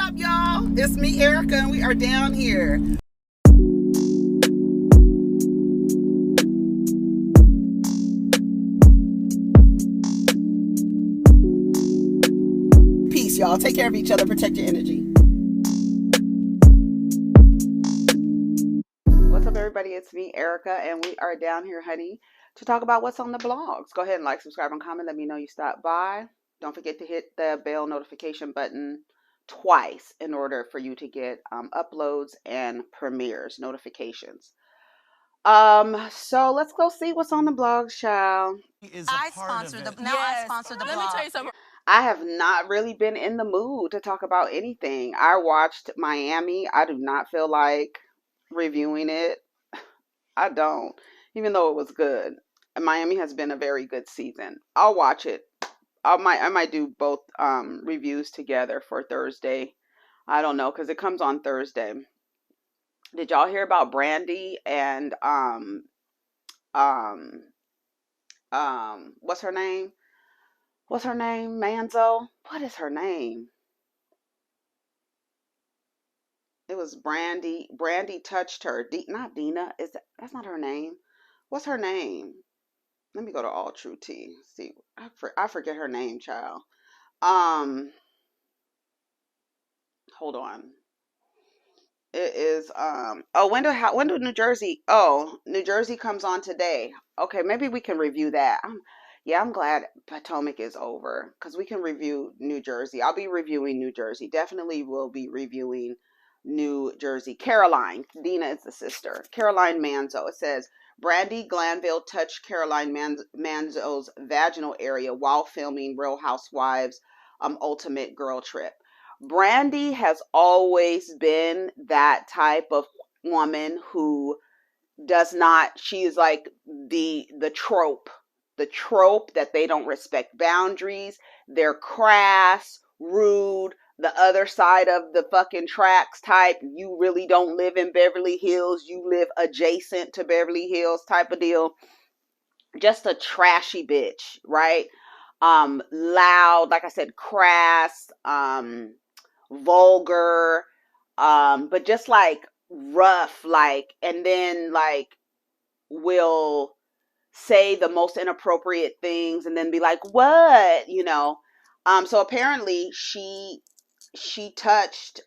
up, y'all? It's me, Erica, and we are down here. Peace, y'all. Take care of each other. Protect your energy. What's up, everybody? It's me, Erica, and we are down here, honey, to talk about what's on the blogs. Go ahead and like, subscribe, and comment. Let me know you stopped by. Don't forget to hit the bell notification button twice in order for you to get uploads and premieres notifications. So let's go see what's on the blog, child. I sponsor the blog. Let me tell you something. I have not really been in the mood to talk about anything. I watched Miami. I do not feel like reviewing it. I don't, even though it was good. Miami has been a very good season. I'll watch it. I might do both reviews together for Thursday. I don't know, because it comes on Thursday. Did y'all hear about Brandi and what's her name? Manzo? What is her name? It was Brandi. Brandi touched her. Not Dina. That's not her name? What's her name? Let me go to All True Tea. See, I forget her name, child. Hold on. It is when do New Jersey? Oh, New Jersey comes on today. Okay, maybe we can review that. I'm glad Potomac is over because we can review New Jersey. I'll be reviewing New Jersey. Definitely will be reviewing New Jersey. Caroline, Dina is the sister. Caroline Manzo. It says Brandi Glanville touched Caroline Manzo's vaginal area while filming Real Housewives Ultimate Girl Trip. Brandi has always been that type of woman who does not, she is like the trope that they don't respect boundaries. They're crass, rude, the other side of the fucking tracks type. You really don't live in Beverly Hills. You live adjacent to Beverly Hills type of deal. Just a trashy bitch, right? Loud, like I said, crass, vulgar, but just like rough, like, and then like will say the most inappropriate things and then be like, what, so apparently she touched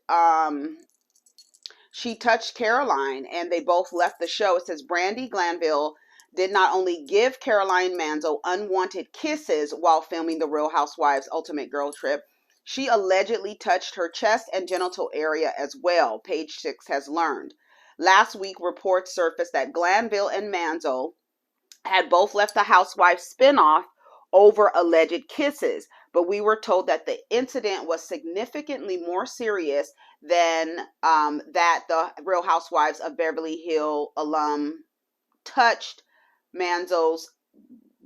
Caroline and they both left the show. It says Brandi Glanville did not only give Caroline Manzo unwanted kisses while filming the Real Housewives Ultimate Girl Trip, she allegedly touched her chest and genital area as well, Page 6 has learned. Last week, reports surfaced that Glanville and Manzo had both left the Housewives spinoff over alleged kisses, but we were told that the incident was significantly more serious than that the Real Housewives of Beverly Hills alum touched Manzo's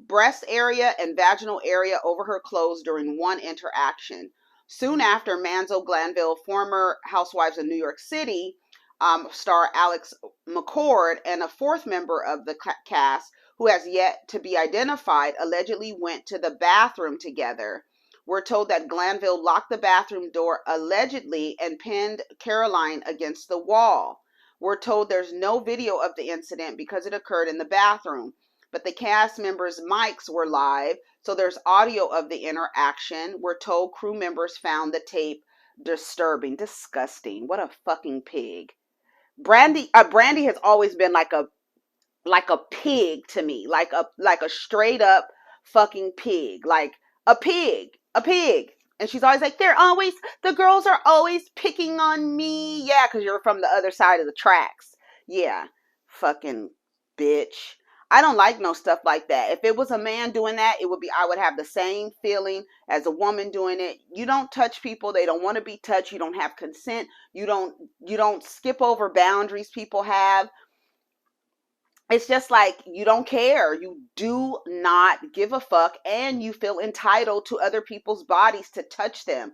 breast area and vaginal area over her clothes during one interaction. Soon after, Manzo Glanville, former Housewives of New York City star Alex McCord, and a fourth member of the cast who has yet to be identified, allegedly went to the bathroom together. We're told that Glanville locked the bathroom door allegedly and pinned Caroline against the wall. We're told there's no video of the incident because it occurred in the bathroom, but the cast members' mics were live, so there's audio of the interaction. We're told crew members found the tape disturbing, disgusting. What a fucking pig. Brandi has always been like a pig to me, like a straight up fucking pig, like a pig. And she's always like, the girls are always picking on me. Yeah, because you're from the other side of the tracks. Yeah, fucking bitch. I don't like no stuff like that. If it was a man doing that, I would have the same feeling as a woman doing it. You don't touch people. They don't want to be touched. You don't have consent. You don't skip over boundaries people have. It's just like you don't care. You do not give a fuck, and you feel entitled to other people's bodies to touch them.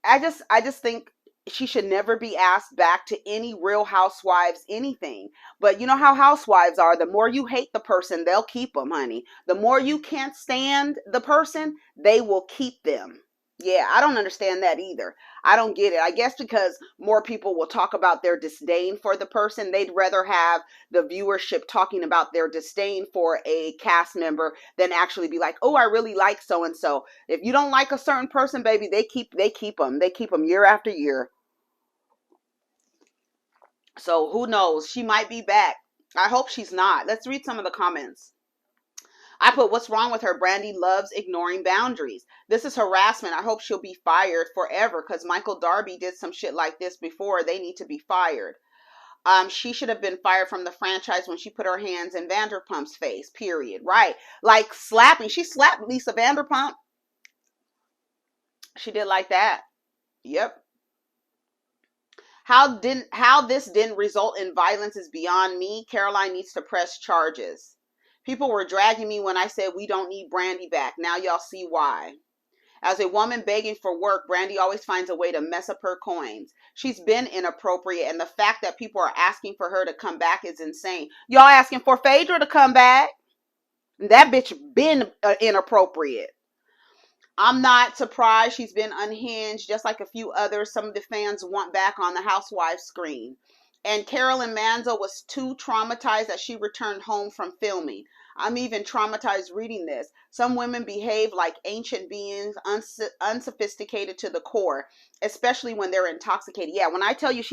I just think she should never be asked back to any Real Housewives anything. But you know how housewives are. The more you hate the person, they'll keep them, honey. The more you can't stand the person, they will keep them. Yeah, I don't understand that either. I don't get it. I guess because more people will talk about their disdain for the person. They'd rather have the viewership talking about their disdain for a cast member than actually be like, oh, I really like so and so. If you don't like a certain person, baby, they keep them. They keep them year after year. So who knows? She might be back. I hope she's not. Let's read some of the comments. I put, what's wrong with her? Brandi loves ignoring boundaries. This is harassment. I hope she'll be fired forever because Michael Darby did some shit like this before. They need to be fired. She should have been fired from the franchise when she put her hands in Vanderpump's face, period. Right. Like slapping. She slapped Lisa Vanderpump. She did like that. Yep. How this didn't result in violence is beyond me. Caroline needs to press charges. People were dragging me when I said we don't need Brandi back. Now y'all see why. As a woman begging for work, Brandi always finds a way to mess up her coins. She's been inappropriate, and the fact that people are asking for her to come back is insane. Y'all asking for Phaedra to come back? That bitch been inappropriate. I'm not surprised she's been unhinged, just like a few others. Some of the fans want back on the Housewives screen. And Carolyn Manzo was too traumatized that she returned home from filming. I'm even traumatized reading this. Some women behave like ancient beings, unsophisticated to the core, especially when they're intoxicated. Yeah, when I tell you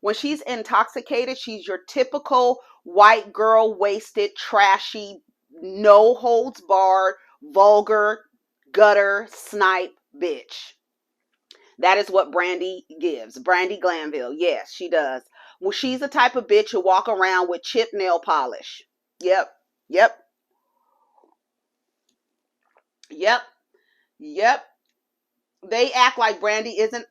when she's intoxicated, she's your typical white girl, wasted, trashy, no holds barred, vulgar, gutter, snipe bitch. That is what Brandi gives. Brandi Glanville. Yes, she does. Well, she's the type of bitch who walk around with chipped nail polish. Yep. Yep. Yep. Yep. They act like Brandi isn't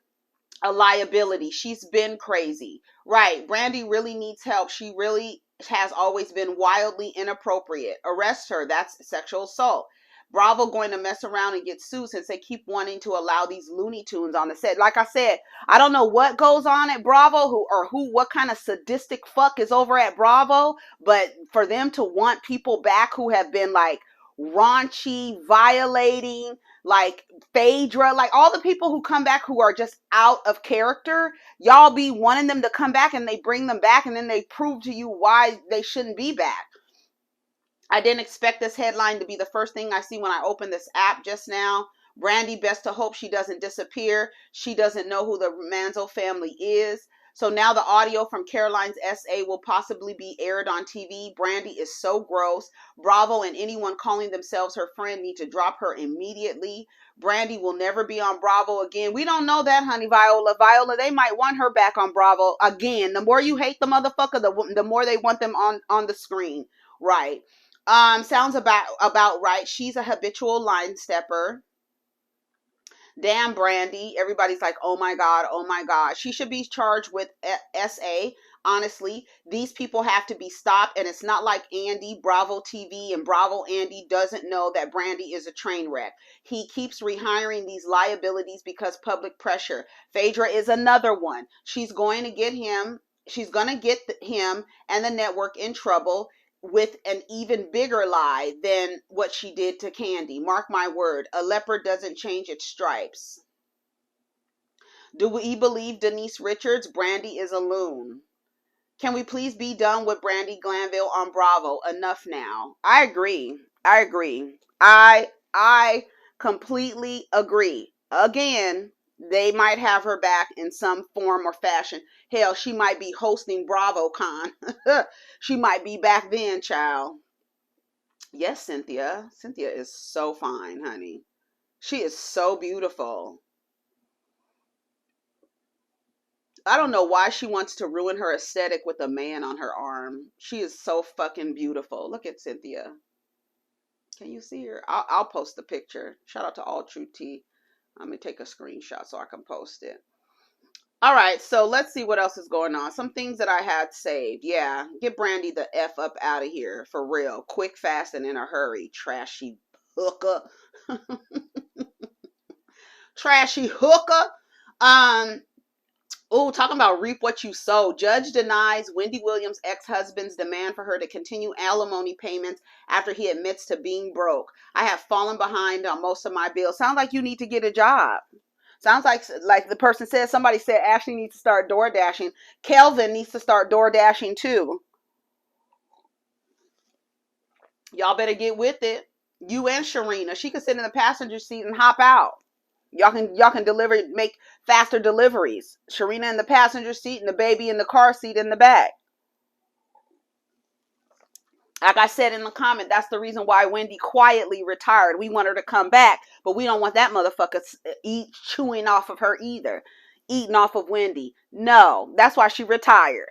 a liability. She's been crazy. Right. Brandi really needs help. She really has always been wildly inappropriate. Arrest her. That's sexual assault. Bravo going to mess around and get sued since they keep wanting to allow these Looney Tunes on the set. Like I said, I don't know what goes on at Bravo what kind of sadistic fuck is over at Bravo, but for them to want people back who have been like raunchy, violating, like Phaedra, like all the people who come back who are just out of character, y'all be wanting them to come back and they bring them back and then they prove to you why they shouldn't be back. I didn't expect this headline to be the first thing I see when I open this app just now. Brandi, best to hope she doesn't disappear. She doesn't know who the Manzo family is. So now the audio from Caroline's SA will possibly be aired on TV. Brandi is so gross. Bravo and anyone calling themselves her friend need to drop her immediately. Brandi will never be on Bravo again. We don't know that, honey, Viola. Viola, they might want her back on Bravo again. The more you hate the motherfucker, the more they want them on the screen. Right. Sounds about right. She's a habitual line stepper. Damn, Brandi. Everybody's like, oh my God, oh my God. She should be charged with SA. Honestly, these people have to be stopped. And it's not like Andy, Bravo TV, and Bravo Andy doesn't know that Brandi is a train wreck. He keeps rehiring these liabilities because public pressure. Phaedra is another one. She's going to get him. She's going to get him and the network in trouble with an even bigger lie than what she did to Candy. Mark my word, a leopard doesn't change its stripes. Do we believe Denise Richards? Brandi is a loon. Can we please be done with Brandi Glanville on Bravo? Enough now. I agree. I completely agree. Again, they might have her back in some form or fashion. Hell, she might be hosting BravoCon. She might be back then, child. Yes, Cynthia. Cynthia is so fine, honey. She is so beautiful. I don't know why she wants to ruin her aesthetic with a man on her arm. She is so fucking beautiful. Look at Cynthia. Can you see her? I'll post the picture. Shout out to All True Tea. Let me take a screenshot so I can post it. All right, so let's see what else is going on. Some things that I had saved. Yeah, get Brandi the F up out of here, for real. Quick, fast, and in a hurry. Trashy hooker. Trashy hooker. Talking about reap what you sow. Judge denies Wendy Williams' ex-husband's demand for her to continue alimony payments after he admits to being broke. I have fallen behind on most of my bills. Sounds like you need to get a job. Sounds like the person said, somebody said Ashley needs to start door dashing. Kelvin needs to start door dashing too. Y'all better get with it. You and Sharina. She can sit in the passenger seat and hop out. Y'all can deliver, make faster deliveries. Sharina in the passenger seat and the baby in the car seat in the back. Like I said in the comment, that's the reason why Wendy quietly retired. We want her to come back, but we don't want that motherfucker chewing off of her either. Eating off of Wendy. No, that's why she retired.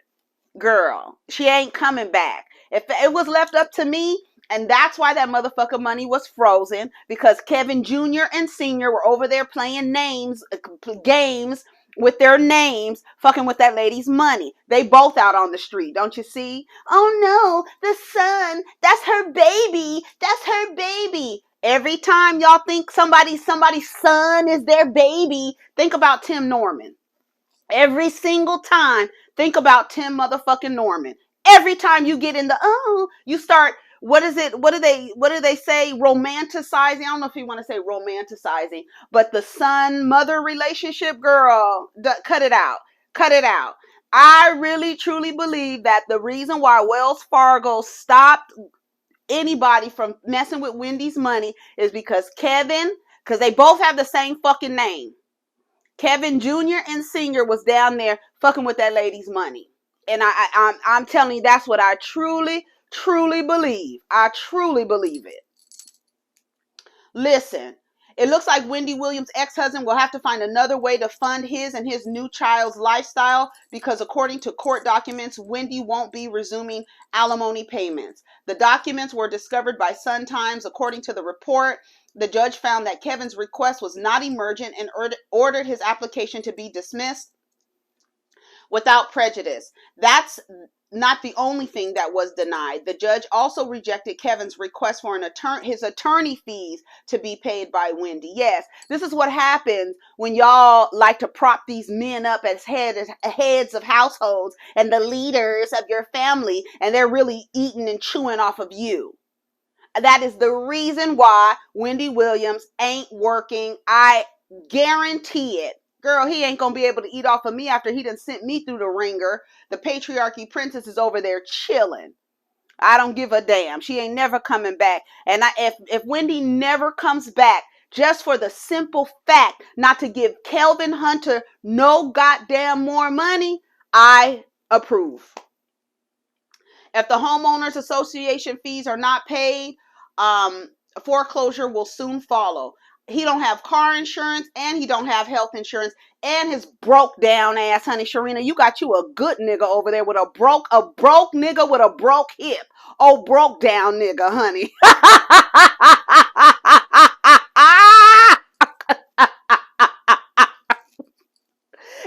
Girl, she ain't coming back. If it was left up to me, and that's why that motherfucker money was frozen, because Kevin Jr. and Sr. were over there playing games with their names, fucking with that lady's money. They both out on the street, don't you see? Oh no, the son, that's her baby. That's her baby. Every time y'all think somebody's son is their baby, think about Tim Norman. Every single time, think about Tim motherfucking Norman. Every time you get in you start, what is it? What do they say? Romanticizing. I don't know if you want to say romanticizing, but the son-mother relationship, girl, cut it out. Cut it out. I really, truly believe that the reason why Wells Fargo stopped anybody from messing with Wendy's money is because they both have the same fucking name. Kevin Jr. and Sr. was down there fucking with that lady's money. And I'm telling you, that's what I truly, truly believe. I truly believe it. Listen, it looks like Wendy Williams' ex-husband will have to find another way to fund his and his new child's lifestyle because according to court documents, Wendy won't be resuming alimony payments. The documents were discovered by Sun Times. According to the report, the judge found that Kevin's request was not emergent and ordered his application to be dismissed without prejudice. That's not the only thing that was denied. The judge also rejected Kevin's request for his attorney fees to be paid by Wendy. Yes, this is what happens when y'all like to prop these men up as heads of households and the leaders of your family, and they're really eating and chewing off of you. That is the reason why Wendy Williams ain't working. I guarantee it. Girl, he ain't going to be able to eat off of me after he done sent me through the ringer. The patriarchy princess is over there chilling. I don't give a damn. She ain't never coming back. And if Wendy never comes back, just for the simple fact not to give KevinHunter no goddamn more money, I approve. If the homeowners association fees are not paid, foreclosure will soon follow. He don't have car insurance and he don't have health insurance and his broke down ass, honey. Sharina, you got you a good nigga over there with a broke nigga with a broke hip. Oh, broke down nigga, honey.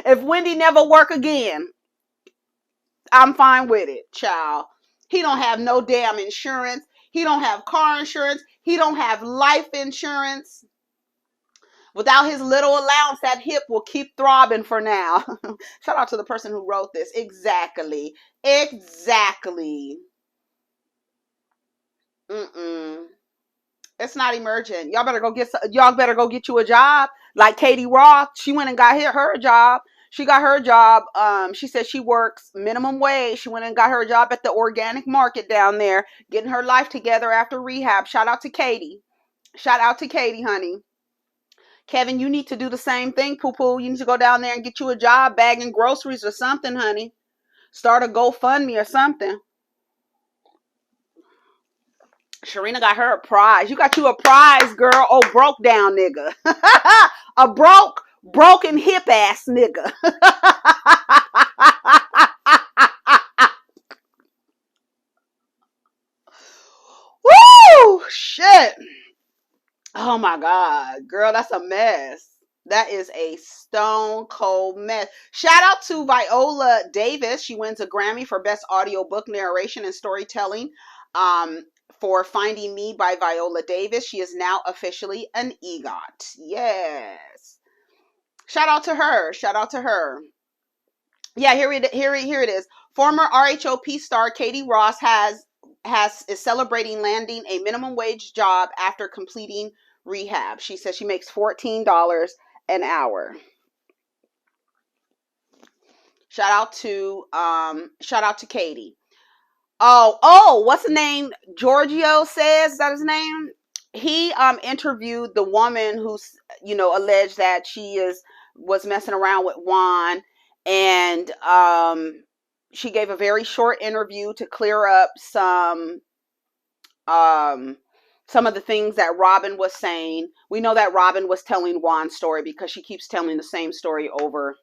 If Wendy never work again, I'm fine with it, child. He don't have no damn insurance. He don't have car insurance. He don't have life insurance. Without his little allowance, that hip will keep throbbing for now. Shout out to the person who wrote this. Exactly. Exactly. It's not emergent. Y'all better go get you a job. Like Katie Roth, she went and got her job. She got her job. She said she works minimum wage. She went and got her job at the organic market down there, getting her life together after rehab. Shout out to Katie. Shout out to Katie, honey. Kevin, you need to do the same thing, poo-poo. You need to go down there and get you a job bagging groceries or something, honey. Start a GoFundMe or something. Sharina got her a prize. You got you a prize, girl. Oh, broke down nigga. A broken hip ass nigga. Woo! Shit. Oh my God. Girl, that's a mess. That is a stone cold mess. Shout out to Viola Davis. She wins a Grammy for Best Audiobook Narration and Storytelling for Finding Me by Viola Davis. She is now officially an EGOT. Yes. Shout out to her. Shout out to her. Yeah, here it is. Former RHOP star Katie Ross is celebrating landing a minimum wage job after completing rehab. She says she makes $14 an hour. Shout out to Katie. Oh, what's the name? Giorgio says, is that his name? He interviewed the woman who's, you know, alleged that she was messing around with Juan, and she gave a very short interview to clear up some of the things that Robin was saying. We know that Robin was telling Juan's story because she keeps telling the same story over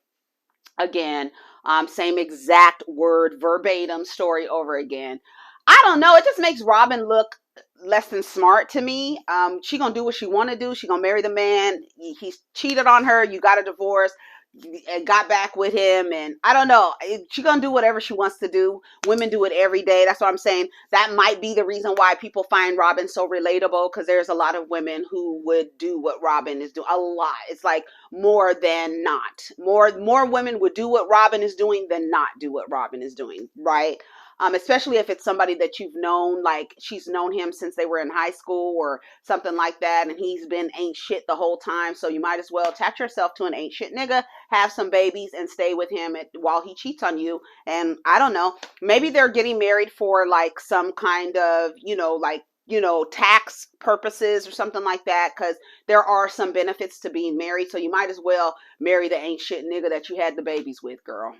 again. Same exact word, verbatim story over again. I don't know. It just makes Robin look less than smart to me. She gonna do what she want to do. She gonna marry the man. He's cheated on her. You got a divorce and got back with him, and I don't know. She gonna do whatever she wants to do. Women do it every day. That's what I'm saying. That might be the reason why people find Robin so relatable, because there's a lot of women who would do what Robin is doing. A lot. It's like more than not. More women would do what Robin is doing than not do what Robin is doing, right? Especially if it's somebody that you've known, like she's known him since they were in high school or something like that, and he's been ain't shit the whole time. So you might as well attach yourself to an ain't shit nigga, have some babies, and stay with him while he cheats on you. And I don't know, maybe they're getting married for like some kind of, tax purposes or something like that, because there are some benefits to being married. So you might as well marry the ain't shit nigga that you had the babies with, girl.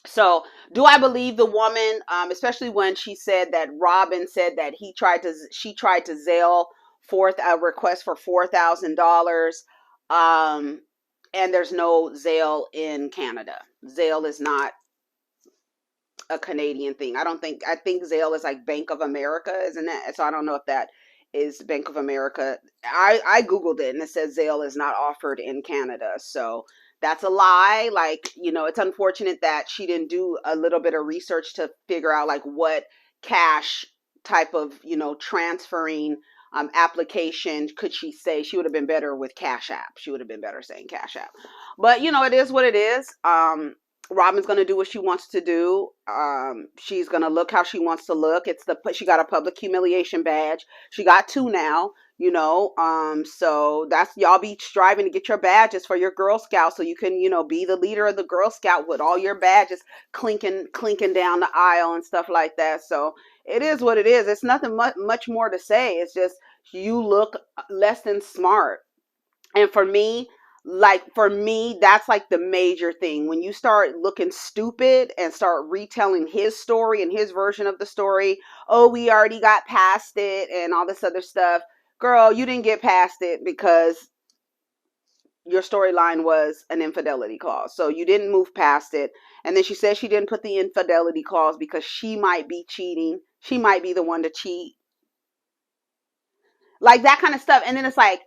So do I believe the woman, especially when she said that Robin said that she tried to Zelle forth a request for $4,000, and there's no Zelle in Canada. Zelle is not a Canadian thing. I think Zelle is like Bank of America, isn't it? So I don't know if that is Bank of America. I Googled it and it says Zelle is not offered in Canada. So that's a lie. Like, it's unfortunate that she didn't do a little bit of research to figure out like what cash type of, transferring application could she say. She would have been better with Cash App. She would have been better saying Cash App. But, it is what it is. Robin's going to do what she wants to do. She's going to look how she wants to look. She got a public humiliation badge. She got 2 now, so that's, y'all be striving to get your badges for your Girl Scout so you can, be the leader of the Girl Scout with all your badges clinking down the aisle and stuff like that. So it is what it is. It's nothing much more to say. It's just, you look less than smart. And for me, that's like the major thing. When you start looking stupid and start retelling his story and his version of the story, oh, we already got past it and all this other stuff. Girl, you didn't get past it because your storyline was an infidelity clause. So you didn't move past it. And then she said she didn't put the infidelity clause because she might be cheating. She might be the one to cheat. Like that kind of stuff. And then it's like,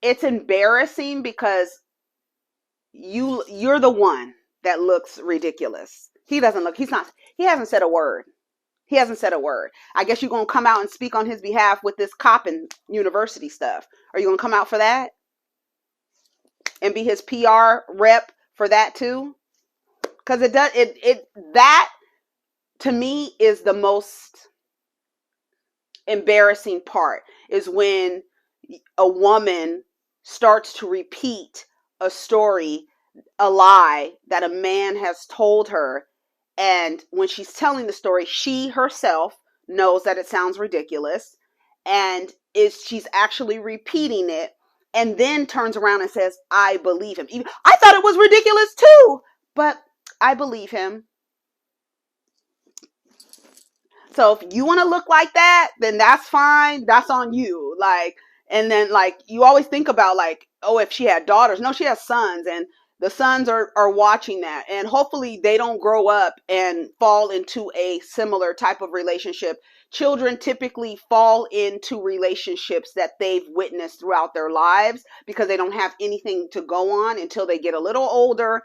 it's embarrassing because you're the one that looks ridiculous. He hasn't said a word. He hasn't said a word. I guess you're going to come out and speak on his behalf with this cop and university stuff. Are you going to come out for that? And be his PR rep for that too? Because that to me is the most embarrassing part, is when a woman starts to repeat a story, a lie that a man has told her. And when she's telling the story, she herself knows that it sounds ridiculous, and she's actually repeating it, and then turns around and says, I believe him. I thought it was ridiculous too, but I believe him. So if you want to look like that, then that's fine. That's on you. And then you always think about oh, if she had daughters. No, she has sons, and the sons are watching that, and hopefully they don't grow up and fall into a similar type of relationship. Children typically fall into relationships that they've witnessed throughout their lives because they don't have anything to go on until they get a little older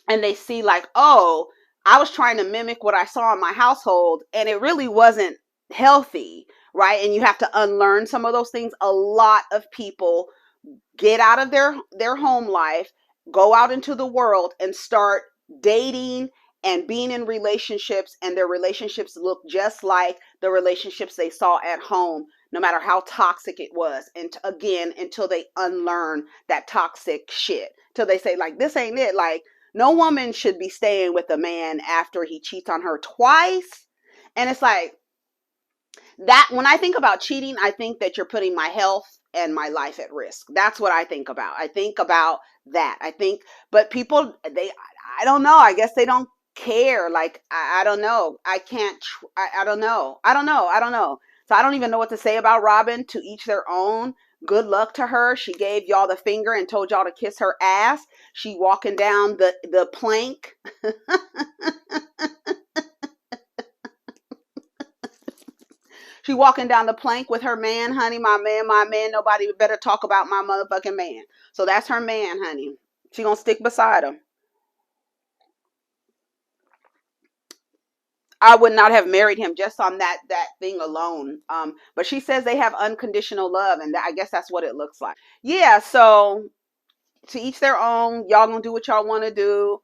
and they see oh, I was trying to mimic what I saw in my household and it really wasn't healthy, right? And you have to unlearn some of those things. A lot of people get out of their home life, go out into the world and start dating and being in relationships, and their relationships look just like the relationships they saw at home. no matter how toxic it was. And again, until they unlearn that toxic shit, till they say, like, this ain't it. Like, no woman should be staying with a man after he cheats on her twice. And it's like, that when I think about cheating, I think that you're putting my health and my life at risk. That's what I think about. I think about that. But people, I don't know. I guess they don't care. Like, I don't know. I can't, I don't know. I don't know. So I don't even know what to say about Robin. To each their own. Good luck to her. She gave y'all the finger and told y'all to kiss her ass. She walking down the plank. She walking down the plank with her man, honey. My man. Nobody better talk about my motherfucking man. So that's her man, honey. She gonna stick beside him. I would not have married him just on that thing alone. But she says they have unconditional love, and I guess that's what it looks like. Yeah, so to each their own. Y'all gonna do what y'all want to do.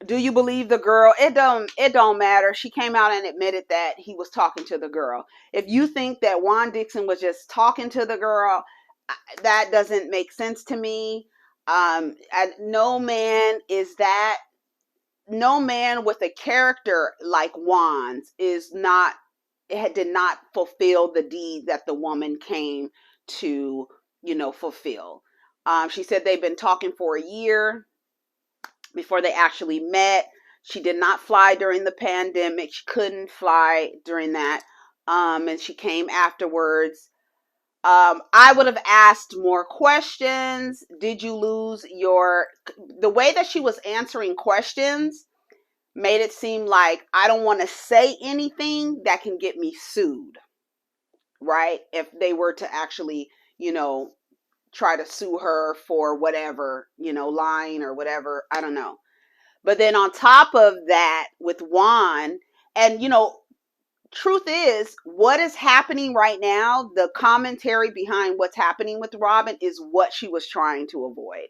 Do you believe the girl? It don't matter. She came out and admitted that he was talking to the girl. If you think that Juan Dixon was just talking to the girl, that doesn't make sense to me. No man with a character like Juan's did not fulfill the deed that the woman came to, fulfill. She said they've been talking for a year before they actually met. She did not fly during the pandemic. She couldn't fly during that. And she came afterwards. I would have asked more questions. Did you lose the way that she was answering questions made it seem like I don't want to say anything that can get me sued, right? If they were to actually, try to sue her for whatever, lying or whatever. I don't know. But then on top of that with Juan, and, truth is, what is happening right now, the commentary behind what's happening with Robin is what she was trying to avoid.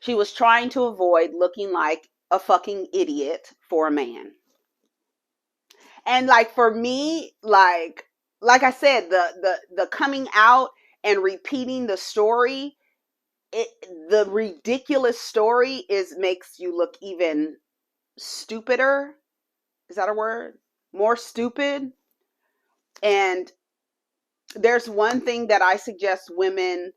She was trying to avoid looking like a fucking idiot for a man. And like, for me, like I said, the coming out and repeating the story, the ridiculous story makes you look even stupider. Is that a word? More stupid. And there's one thing that I suggest women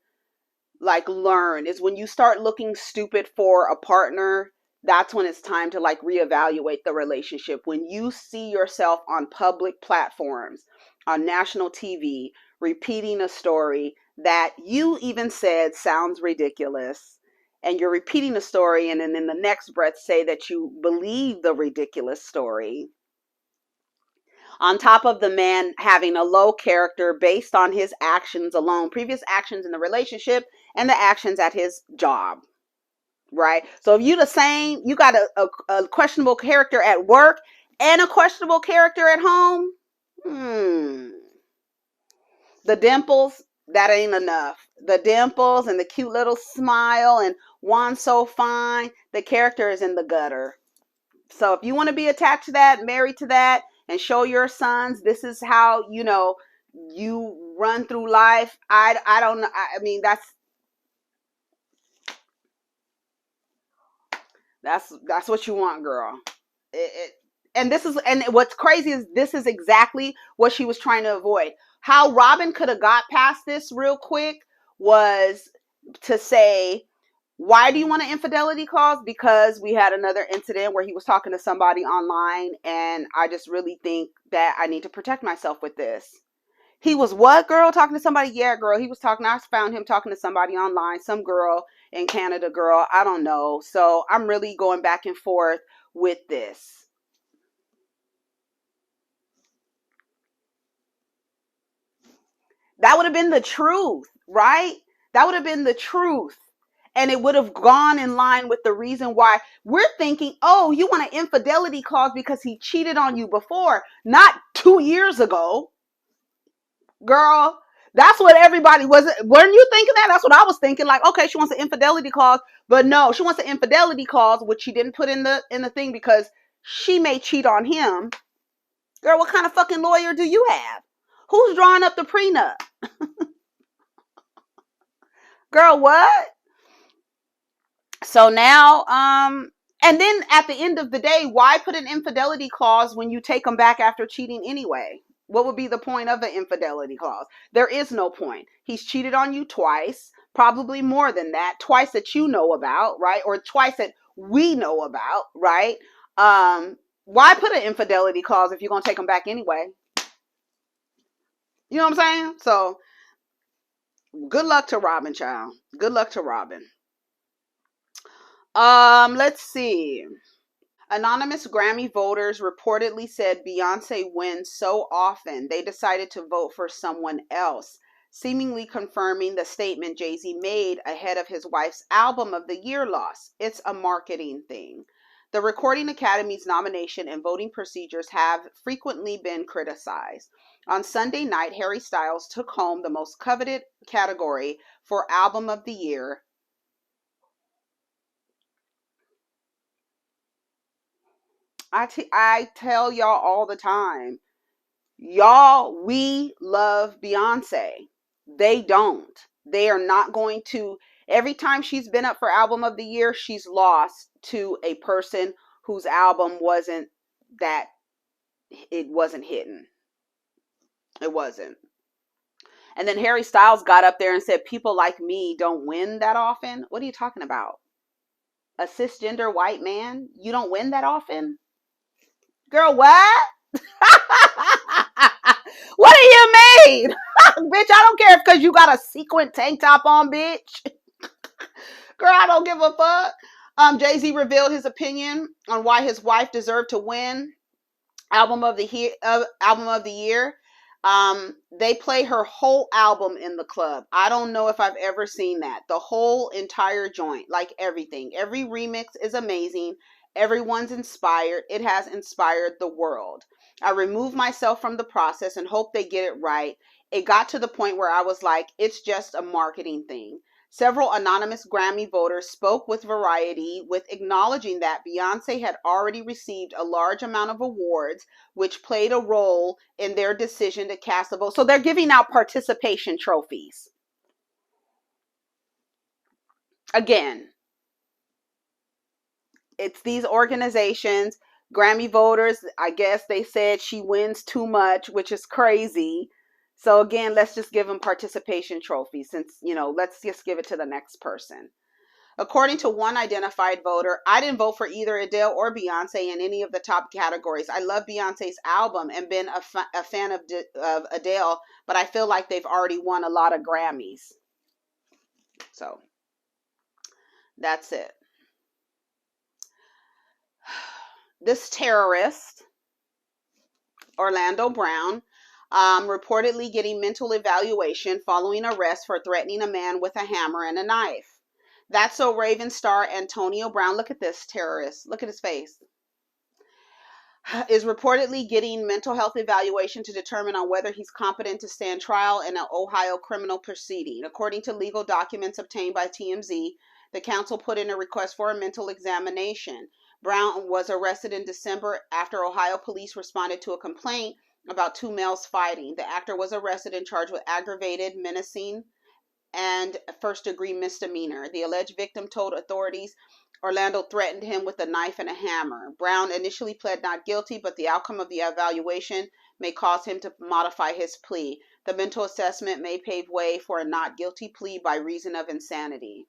learn is when you start looking stupid for a partner, that's when it's time to reevaluate the relationship. When you see yourself on public platforms, on national TV, repeating a story that you even said sounds ridiculous, and you're repeating the story, and then in the next breath say that you believe the ridiculous story, on top of the man having a low character based on his actions alone, previous actions in the relationship and the actions at his job, right? So if you the same, you got a questionable character at work and a questionable character at home, the dimples, that ain't enough. The dimples and the cute little smile and Juan so fine, the character is in the gutter. So if you want to be attached to that, married to that, and show your sons this is how, you run through life, I don't know. I mean, that's what you want, girl. And what's crazy is this is exactly what she was trying to avoid. How Robin could have got past this real quick was to say, why do you want an infidelity clause? Because we had another incident where he was talking to somebody online, and I just really think that I need to protect myself with this. He was what, girl? Talking to somebody? Yeah, girl. He was talking. I found him talking to somebody online, some girl in Canada, girl. I don't know. So I'm really going back and forth with this. That would have been the truth, right? That would have been the truth. And it would have gone in line with the reason why we're thinking, oh, you want an infidelity clause because he cheated on you before, not 2 years ago. Girl, that's what everybody was. Weren't you thinking that? That's what I was thinking. Like, okay, she wants an infidelity clause, but no, she wants an infidelity clause, which she didn't put in the thing because she may cheat on him Girl, what kind of fucking lawyer do you have? Who's drawing up the prenup? Girl, what? So now, and then at the end of the day, why put an infidelity clause when you take them back after cheating anyway? What would be the point of the infidelity clause? There is no point. He's cheated on you twice, probably more than that, twice that you know about, right? Or twice that we know about, right? Why put an infidelity clause if you're going to take them back anyway? You know what I'm saying? So, good luck to Robin, child. Good luck to Robin. Let's see. Anonymous Grammy voters reportedly said Beyonce wins so often they decided to vote for someone else, seemingly confirming the statement Jay-Z made ahead of his wife's Album of the Year loss. It's a marketing thing. The Recording Academy's nomination and voting procedures have frequently been criticized. On Sunday night, Harry Styles took home the most coveted category for Album of the Year. I tell y'all all the time, y'all, we love Beyonce. They don't. They are not going to. Every time she's been up for Album of the Year, she's lost to a person whose album wasn't hitting. It wasn't. And then Harry Styles got up there and said, people like me don't win that often. What are you talking about? A cisgender white man? You don't win that often? Girl, what? What do you mean? Bitch, I don't care if because you got a sequin tank top on, bitch. Girl, I don't give a fuck. Jay-Z revealed his opinion on why his wife deserved to win Album of the Year. They play her whole album in the club. I don't know if I've ever seen that. The whole entire joint, like everything. Every remix is amazing. Everyone's inspired. It has inspired the world. I removed myself from the process and hope they get it right. It got to the point where I was like, it's just a marketing thing. Several anonymous Grammy voters spoke with Variety with acknowledging that Beyonce had already received a large amount of awards, which played a role in their decision to cast a vote. So they're giving out participation trophies. Again, it's these organizations, Grammy voters, I guess they said she wins too much, which is crazy. So again, let's just give them participation trophies since, let's just give it to the next person. According to one identified voter, I didn't vote for either Adele or Beyonce in any of the top categories. I love Beyonce's album and been a fan of Adele, but I feel like they've already won a lot of Grammys. So that's it. This terrorist, Orlando Brown, reportedly getting mental evaluation following arrest for threatening a man with a hammer and a knife. That's So Raven star Antonio Brown. Look at this terrorist. Look at his face. Is reportedly getting mental health evaluation to determine on whether he's competent to stand trial in an Ohio criminal proceeding. According to legal documents obtained by TMZ, the council put in a request for a mental examination. Brown was arrested in December after Ohio police responded to a complaint about two males fighting. The actor was arrested and charged with aggravated menacing and first-degree misdemeanor. The alleged victim told authorities Orlando threatened him with a knife and a hammer. Brown initially pled not guilty, but the outcome of the evaluation may cause him to modify his plea. The mental assessment may pave way for a not guilty plea by reason of insanity.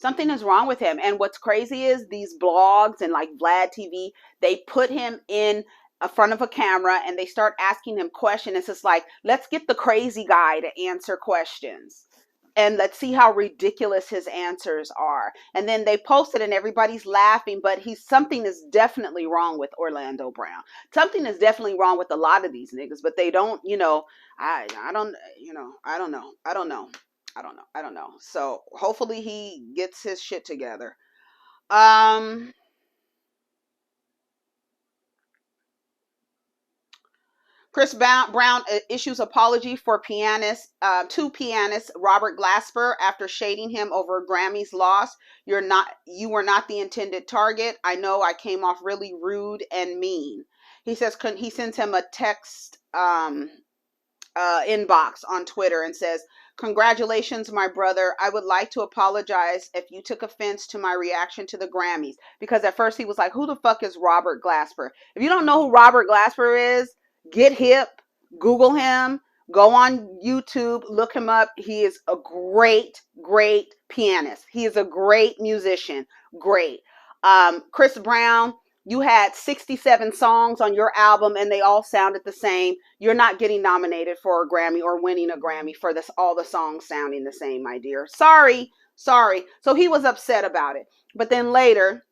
Something is wrong with him. And what's crazy is these blogs and like Vlad TV, they put him in front of a camera and they start asking him questions. It's just like, let's get the crazy guy to answer questions. And let's see how ridiculous his answers are. And then they post it and everybody's laughing, but something is definitely wrong with Orlando Brown. Something is definitely wrong with a lot of these niggas, but they don't, I don't know. So hopefully he gets his shit together. Chris Brown issues apology for two pianists, Robert Glasper, after shading him over Grammy's loss. You were not the intended target. I know I came off really rude and mean. He says he sends him a text inbox on Twitter and says, "Congratulations, my brother. I would like to apologize if you took offense to my reaction to the Grammys." Because at first he was like, who the fuck is Robert Glasper? If you don't know who Robert Glasper is, get hip, Google him, go on YouTube, look him up. He is a great, great pianist. He is a great musician. Great. ChrisBrown, you had 67 songs on your album and they all sounded the same. You're not getting nominated for a Grammy or winning a Grammy for this, all the songs sounding the same, my dear. Sorry. So he was upset about it. But then later,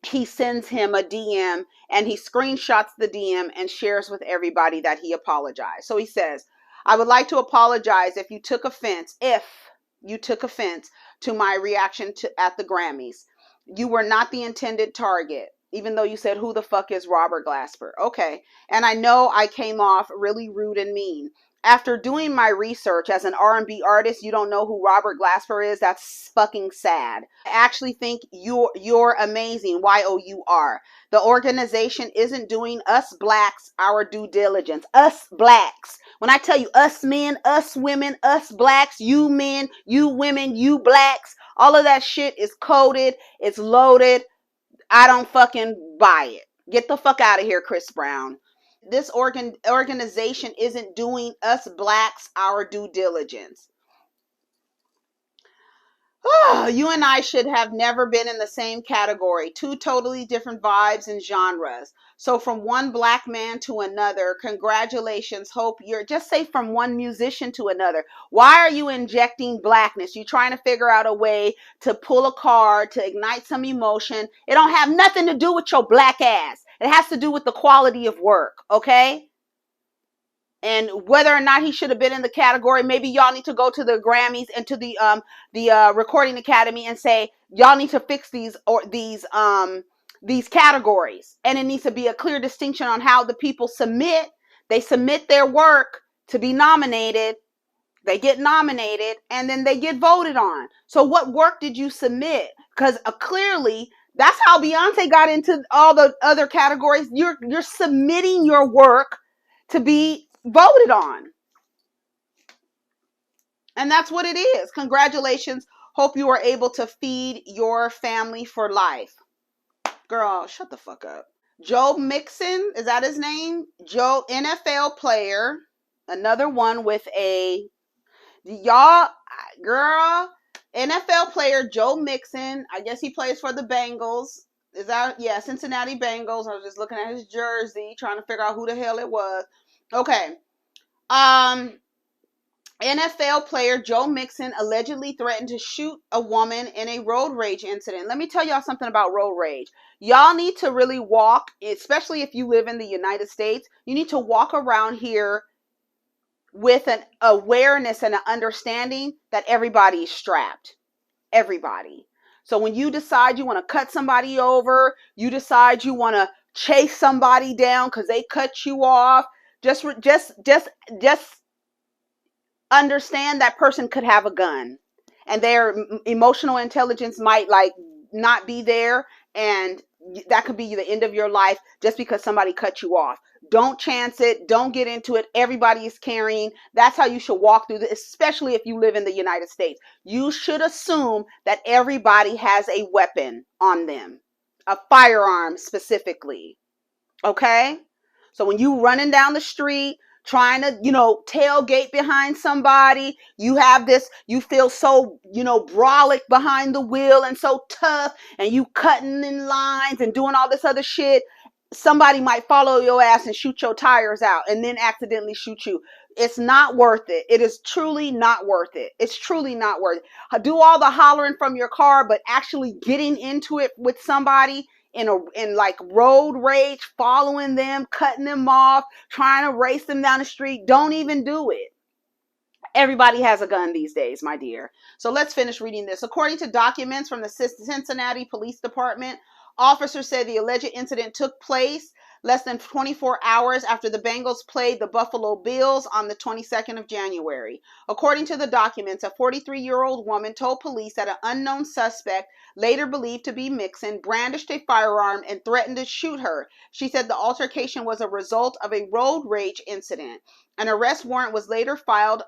he sends him a DM and he screenshots the DM and shares with everybody that he apologized. So he says, "I would like to apologize if you took offense to my reaction at the Grammys. You were not the intended target. Even though you said, who the fuck is Robert Glasper? Okay. And I know I came off really rude and mean. After doing my research as an R&B artist, you don't know who Robert Glasper is? That's fucking sad. I actually think you're amazing. YOUR. The organization isn't doing us blacks our due diligence. Us blacks. When I tell you us men, us women, us blacks, you men, you women, you blacks, all of that shit is coded. It's loaded. I don't fucking buy it. Get the fuck out of here, ChrisBrown. This organization isn't doing us blacks our due diligence. You and I should have never been in the same category. Two totally different vibes and genres. So from one black man to another, congratulations. Hope you're, just say from one musician to another. Why are you injecting blackness? You're trying to figure out a way to pull a card, to ignite some emotion. It don't have nothing to do with your black ass. It has to do with the quality of work, okay? And whether or not he should have been in the category, maybe y'all need to go to the Grammys and to the Recording Academy and say, y'all need to fix these categories. And it needs to be a clear distinction on how the people submit. They submit their work to be nominated. They get nominated and then they get voted on. So what work did you submit? Because clearly that's how Beyonce got into all the other categories. You're submitting your work to be voted on. And that's what it is. Congratulations. Hope you are able to feed your family for life. Girl, shut the fuck up. Joe Mixon, is that his name? Joe, NFL player. Another one with a, y'all, girl, NFL player Joe Mixon. I guess he plays for the Bengals. Is that, yeah, Cincinnati Bengals. I was just looking at his jersey, trying to figure out who the hell it was. Okay. NFL player Joe Mixon allegedly threatened to shoot a woman in a road rage incident. Let me tell y'all something about road rage. Y'all need to really walk, especially if you live in the United States, you need to walk around here with an awareness and an understanding that everybody is strapped. Everybody. So when you decide you want to cut somebody over, you decide you want to chase somebody down because they cut you off, just understand that person could have a gun and their emotional intelligence might like not be there, and that could be the end of your life just because somebody cut you off. Don't chance it. Don't get into it. Everybody is carrying. That's how you should walk through this, especially if you live in the United States. You should assume that everybody has a weapon on them, a firearm specifically. Okay? So when you running down the street, trying to, tailgate behind somebody, you have this, you feel so, brolic behind the wheel and so tough, and you cutting in lines and doing all this other shit. Somebody might follow your ass and shoot your tires out and then accidentally shoot you. It's not worth it. It is truly not worth it. It's truly not worth it. Do all the hollering from your car, but actually getting into it with somebody in like road rage, following them, cutting them off, trying to race them down the street. Don't even do it. Everybody has a gun these days, my dear. So let's finish reading this. According to documents from the Cincinnati Police Department, officers said the alleged incident took place less than 24 hours after the Bengals played the Buffalo Bills on the 22nd of January. According to the documents, a 43-year-old woman told police that an unknown suspect, later believed to be Mixon, brandished a firearm and threatened to shoot her. She said the altercation was a result of a road rage incident. An arrest warrant was later filed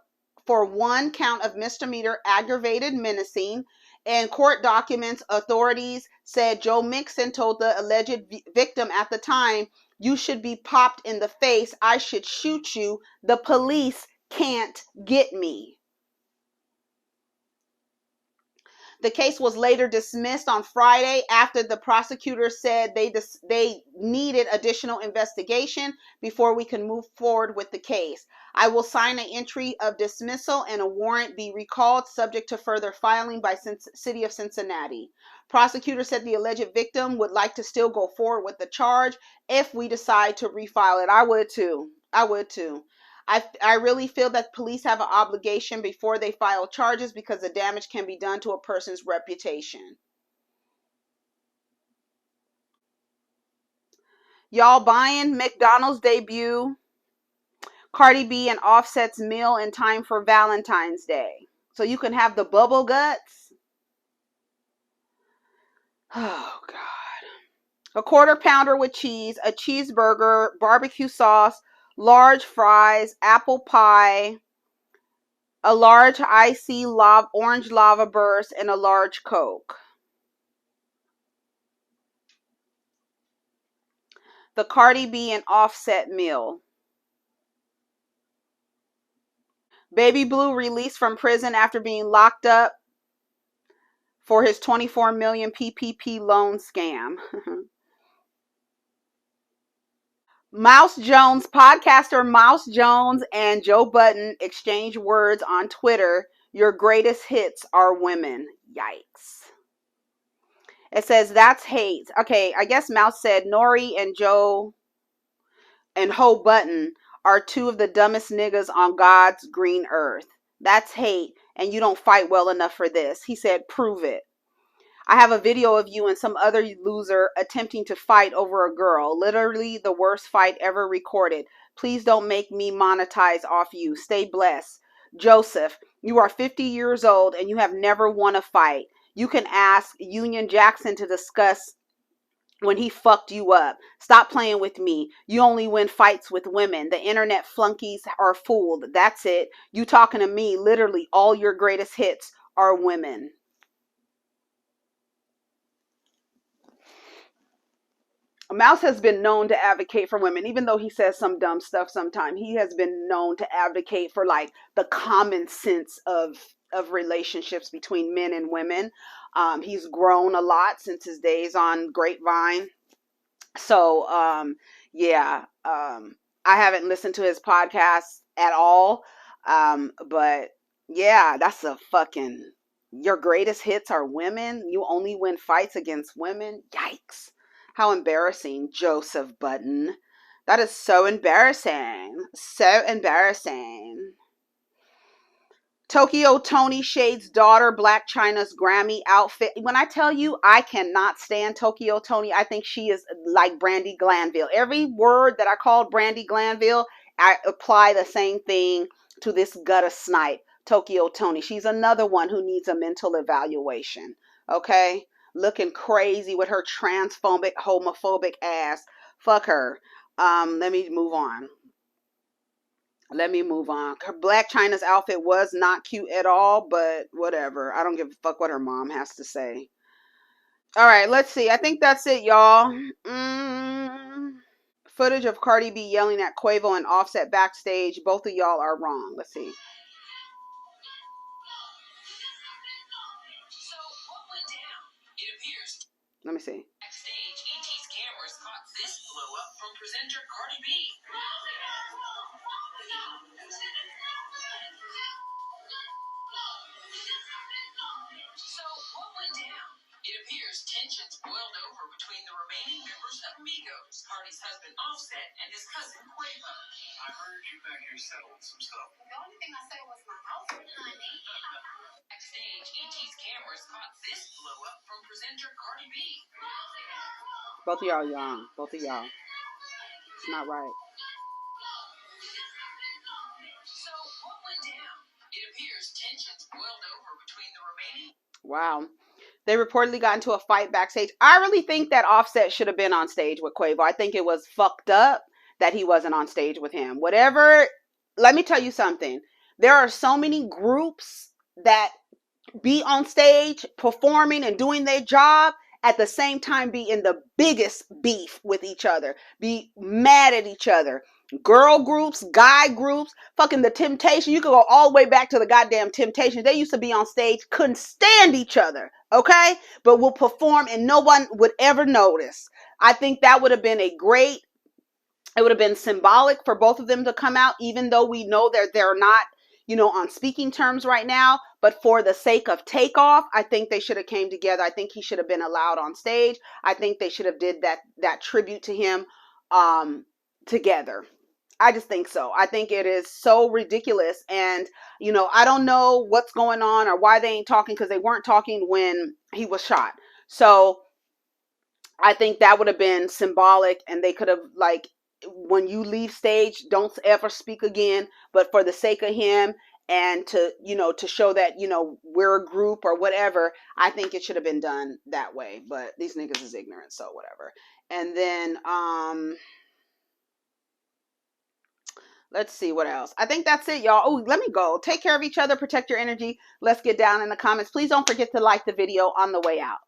for one count of misdemeanor aggravated menacing. In court documents, authorities said Joe Mixon told the alleged victim at the time, "You should be popped in the face. I should shoot you. The police can't get me." The case was later dismissed on Friday after the prosecutor said they needed additional investigation before we can move forward with the case. "I will sign an entry of dismissal and a warrant be recalled subject to further filing by City of Cincinnati." Prosecutor said the alleged victim would like to still go forward with the charge if we decide to refile it. I would too. I really feel that police have an obligation before they file charges because the damage can be done to a person's reputation. Y'all buying McDonald's debut, Cardi B and Offset's meal in time for Valentine's Day. So you can have the bubble guts. Oh, God. A quarter pounder with cheese, a cheeseburger, barbecue sauce, large fries, apple pie, a large icy orange lava burst, and a large Coke. The Cardi B and Offset meal. Baby Blue released from prison after being locked up for his 24 million PPP loan scam. Podcaster Mouse Jones and Joe Budden exchange words on Twitter. Your greatest hits are women. Yikes. It says that's hate. Okay, I guess Mouse said Nori and Joe and Ho Budden are two of the dumbest niggas on God's green earth. That's hate, and you don't fight well enough for this. He said, prove it. I have a video of you and some other loser attempting to fight over a girl. Literally the worst fight ever recorded. Please don't make me monetize off you. Stay blessed. Joseph, you are 50 years old and you have never won a fight. You can ask Union Jackson to discuss when he fucked you up. Stop playing with me. You only win fights with women. The internet flunkies are fooled. That's it. You talking to me. Literally all your greatest hits are women. Mouse has been known to advocate for women, even though he says some dumb stuff sometimes. He has been known to advocate for like the common sense of relationships between men and women. He's grown a lot since his days on Grapevine. So, I haven't listened to his podcast at all. But yeah, that's a fucking, your greatest hits are women. You only win fights against women. Yikes. How embarrassing, Joseph Budden. That is so embarrassing. So embarrassing. Tokyo Tony Shade's daughter, Black China's Grammy outfit. When I tell you, I cannot stand Tokyo Tony. I think she is like Brandi Glanville. Every word that I called Brandi Glanville, I apply the same thing to this gutter snipe, Tokyo Tony. She's another one who needs a mental evaluation. Okay? Looking crazy with her transphobic, homophobic ass. Fuck her. Let me move on. Black China's outfit was not cute at all, but whatever. I don't give a fuck what her mom has to say. All right, let's see. I think that's it, y'all. Footage of Cardi B yelling at Quavo and Offset backstage. Both of y'all are wrong. Let's see. Let me see. Backstage, ET's cameras caught this blow up from presenter Cardi B. So what went down? It appears tensions boiled over between the remaining members of Migos, Cardi's husband Offset and his cousin Quavo. I heard you back here settling some stuff. The only thing I said was my outfit, honey. Backstage, ET's cameras caught this blow up from presenter Cardi B. Both of y'all young. Both of y'all. It's not right. So what went down? It appears tensions boiled over between the remaining. Wow. They reportedly got into a fight backstage. I really think that Offset should have been on stage with Quavo. I think it was fucked up that he wasn't on stage with him. Whatever. Let me tell you something. There are so many groups that be on stage performing and doing their job at the same time be in the biggest beef with each other, be mad at each other. Girl groups, guy groups, fucking the Temptation. You could go all the way back to the goddamn Temptations. They used to be on stage, couldn't stand each other, okay? But will perform and no one would ever notice. I think that would have been it would have been symbolic for both of them to come out, even though we know that they're not, on speaking terms right now. But for the sake of Takeoff, I think they should have came together. I think he should have been allowed on stage. I think they should have did that tribute to him together. I just think so. I think it is so ridiculous. And, I don't know what's going on or why they ain't talking, because they weren't talking when he was shot. So I think that would have been symbolic, and they could have, like, when you leave stage, don't ever speak again. But for the sake of him and to show that, we're a group or whatever, I think it should have been done that way. But these niggas is ignorant, so whatever. And then, let's see what else. I think that's it, y'all. Oh, let me go. Take care of each other. Protect your energy. Let's get down in the comments. Please don't forget to like the video on the way out.